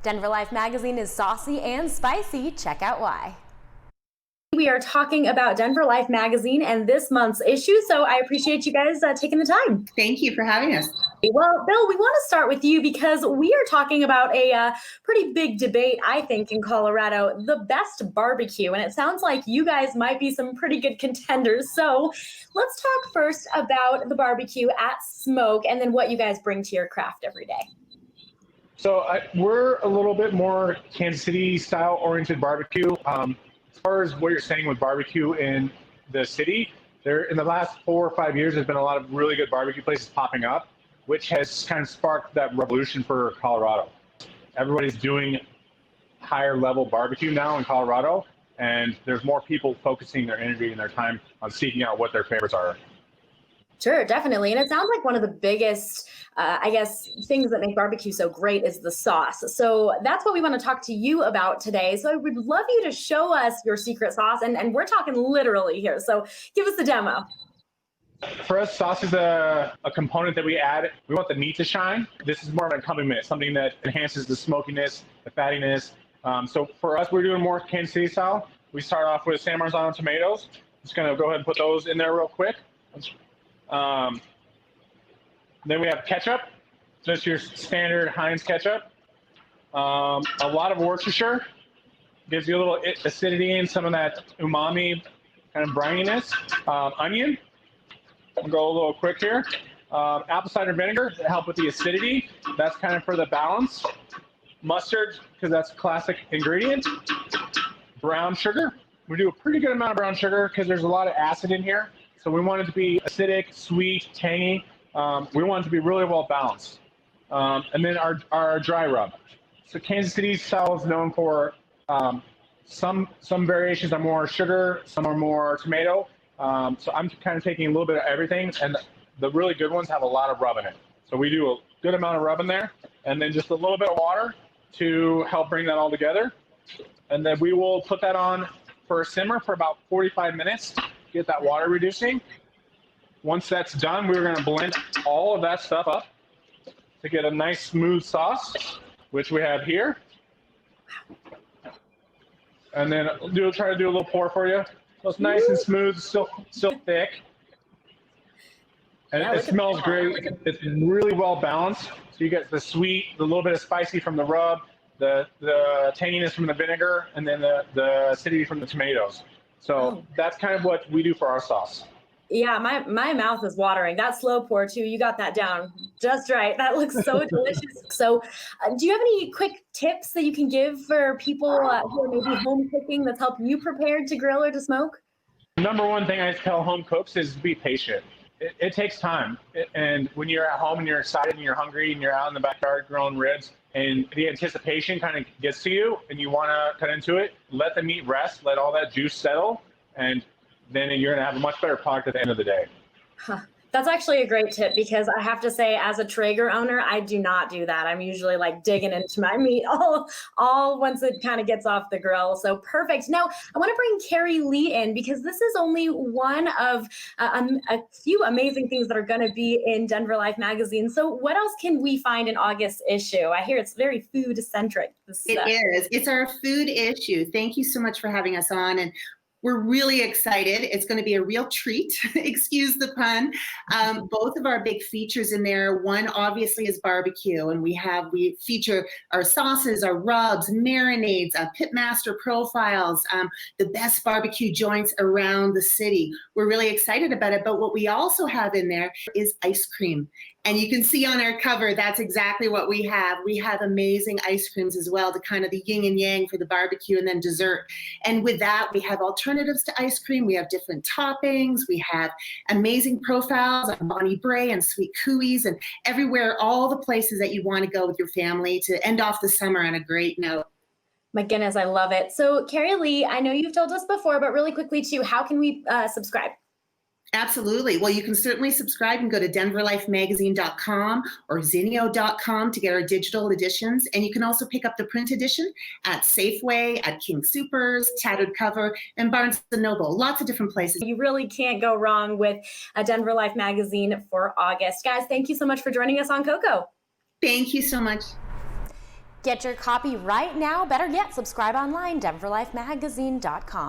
Denver Life magazine is saucy and spicy. Check out why. We are talking about Denver Life magazine and this month's issue, so I appreciate you guys taking the time. Thank you for having us. Well, Bill, we want to start with you because we are talking about a pretty big debate, I think, in Colorado, the best barbecue. And it sounds like you guys might be some pretty good contenders. So let's talk first about the barbecue at Smoke and then what you guys bring to your craft every day. So we're a little bit more Kansas City style oriented barbecue. As far as what you're saying with barbecue in the city, in the last 4 or 5 years, there's been a lot of really good barbecue places popping up, which has kind of sparked that revolution for Colorado. Everybody's doing higher level barbecue now in Colorado, and there's more people focusing their energy and their time on seeking out what their favorites are. Sure, definitely. And it sounds like one of the biggest, things that make barbecue so great is the sauce. So that's what we want to talk to you about today. So I would love you to show us your secret sauce. And we're talking literally here. So give us a demo. For us, sauce is a component that we add. We want the meat to shine. This is more of an accompaniment, something that enhances the smokiness, the fattiness. So for us, we're doing more Kansas City style. We start off with San Marzano tomatoes. Just going to go ahead and put those in there real quick. Then we have ketchup, just your standard Heinz ketchup. A lot of Worcestershire gives you a little acidity and some of that umami kind of brininess. Onion, I'll go a little quick here. Apple cider vinegar to help with the acidity. That's kind of for the balance. Mustard, because that's a classic ingredient. Brown sugar. We do a pretty good amount of brown sugar because there's a lot of acid in here. So we want it to be acidic, sweet, tangy. We want it to be really well balanced. And then our dry rub. So Kansas City style is known for some variations are more sugar, some are more tomato. So I'm kind of taking a little bit of everything, and the really good ones have a lot of rub in it. So we do a good amount of rub in there, and then just a little bit of water to help bring that all together. And then we will put that on for a simmer for about 45 minutes. Get that water reducing. Once that's done, we're going to blend all of that stuff up to get a nice smooth sauce, which we have here. And then try to do a little pour for you. So it's nice and smooth, still thick. And it smells great. It's really well balanced. So you get the sweet, the little bit of spicy from the rub, the tanginess from the vinegar, and then the acidity from the tomatoes. So that's kind of what we do for our sauce. Yeah, my mouth is watering. That slow pour too, you got that down just right. That looks so delicious. So do you have any quick tips that you can give for people who are maybe home cooking that's helping you prepare to grill or to smoke? Number one thing I tell home cooks is be patient. It takes time. And when you're at home and you're excited and you're hungry and you're out in the backyard grilling ribs and the anticipation kind of gets to you and you want to cut into it, let the meat rest, let all that juice settle, and then you're going to have a much better product at the end of the day. That's actually a great tip because I have to say, as a Traeger owner, I do not do that. I'm usually like digging into my meat all once it kind of gets off the grill. So perfect. Now, I want to bring Carrie Lee in because this is only one of a few amazing things that are going to be in Denver Life magazine. So what else can we find in August issue? I hear it's very food centric. It is. It's our food issue. Thank you so much for having us on. And we're really excited. It's going to be a real treat. Excuse the pun. Both of our big features in there. One obviously is barbecue, and we feature our sauces, our rubs, marinades, pitmaster profiles, the best barbecue joints around the city. We're really excited about it. But what we also have in there is ice cream. And you can see on our cover, that's exactly what we have. We have amazing ice creams as well, to kind of the yin and yang for the barbecue and then dessert. And with that, we have alternatives to ice cream. We have different toppings. We have amazing profiles on Bonnie Bray and Sweet Cooey's and everywhere, all the places that you want to go with your family to end off the summer on a great note. My goodness, I love it. So Carrie Lee, I know you've told us before, but really quickly too, how can we subscribe? Absolutely. Well, you can certainly subscribe and go to denverlifemagazine.com or zinio.com to get our digital editions. And you can also pick up the print edition at Safeway, at King Soopers, Tattered Cover, and Barnes & Noble. Lots of different places. You really can't go wrong with a Denver Life magazine for August. Guys, thank you so much for joining us on Coco. Thank you so much. Get your copy right now. Better yet, subscribe online, denverlifemagazine.com.